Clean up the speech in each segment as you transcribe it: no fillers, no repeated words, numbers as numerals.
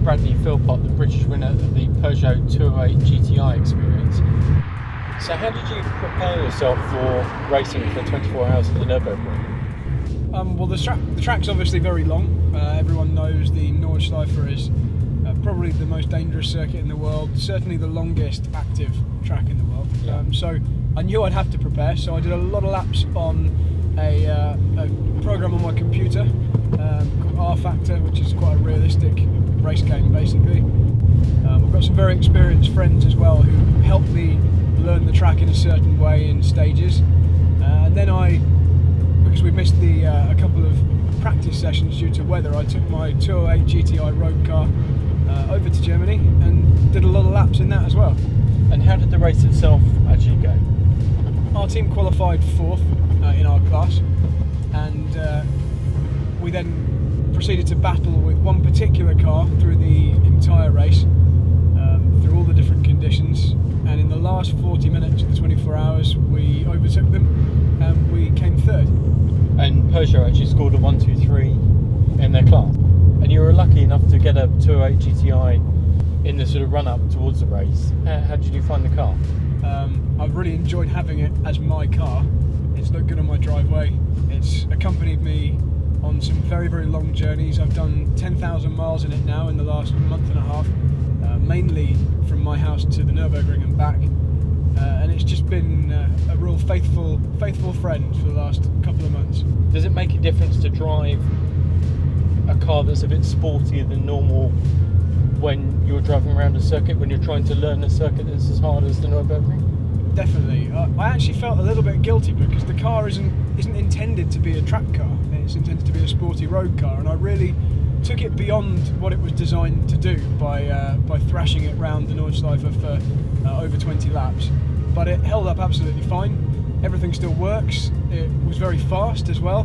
Bradley Philpot, the British winner of the Peugeot 208 GTI experience. So how did you prepare yourself for racing for 24 hours at the Nürburgring? Well, the track's obviously very long. Everyone knows the Nordschleife is probably the most dangerous circuit in the world, certainly the longest active track in the world. Yeah. So I knew I'd have to prepare, so I did a lot of laps on a program on my computer called R Factor, which is quite a realistic race game basically. I've got some very experienced friends as well who helped me learn the track in a certain way in stages, and then because we missed a couple of practice sessions due to weather, I took my 208 GTI road car over to Germany and did a lot of laps in that as well. And how did the race itself actually go? Our team qualified 4th in our class, and we then proceeded to battle with one particular car through the entire race, through all the different conditions, and in the last 40 minutes of the 24 hours we overtook them and we came 3rd. And Peugeot actually scored a 1-2-3 in their class, and you were lucky enough to get a 208 GTI in the sort of run up towards the race. How did you find the car? I've really enjoyed having it as my car. It's looked good on my driveway. It's accompanied me on some very, very long journeys. I've done 10,000 miles in it now in the last month and a half, mainly from my house to the Nürburgring and back. And it's just been a real faithful friend for the last couple of months. Does it make a difference to drive a car that's a bit sportier than normal when you're driving around a circuit, when you're trying to learn a circuit that's as hard as the Nürburgring? Definitely. I actually felt a little bit guilty because the car isn't intended to be a track car. It's intended to be a sporty road car, and I really took it beyond what it was designed to do by thrashing it round the Nordschleife for over 20 laps. But it held up absolutely fine. Everything still works. It was very fast as well,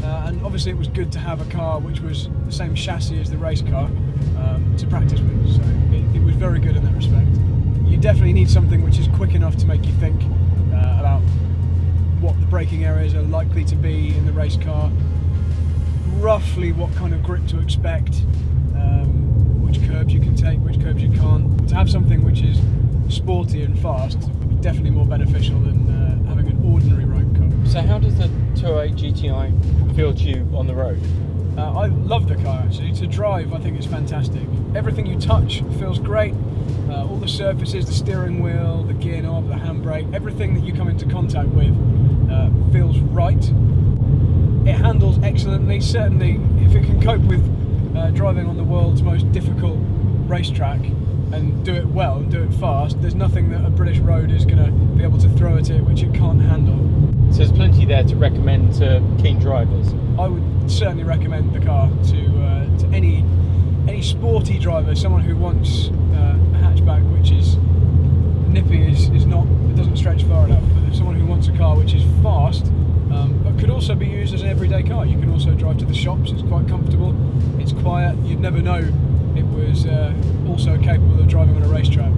and obviously it was good to have a car which was the same chassis as the race car to practice with. So it was very good in that respect. You definitely need something which is quick enough to make you think about what the braking areas are likely to be in the race car, roughly what kind of grip to expect, which curbs you can take, which curbs you can't. To have something which is sporty and fast would be definitely more beneficial than having an ordinary road car. So how does the 208 GTI feel to you on the road? I love the car actually. To drive, I think it's fantastic. Everything you touch feels great. All the surfaces, the steering wheel, the gear knob, the handbrake, everything that you come into contact with feels right. It handles excellently. Certainly, if it can cope with driving on the world's most difficult racetrack and do it well and do it fast, there's nothing that a British road is going to be able to throw at it which it can't handle. So there's plenty there to recommend to keen drivers. I would certainly recommend the car to any sporty driver, someone who wants a hatchback which is nippy, is not, it doesn't stretch far enough, but someone who wants a car which is fast, but could also be used as an everyday car. You can also drive to the shops, it's quite comfortable, it's quiet, you'd never know it was also capable of driving on a racetrack.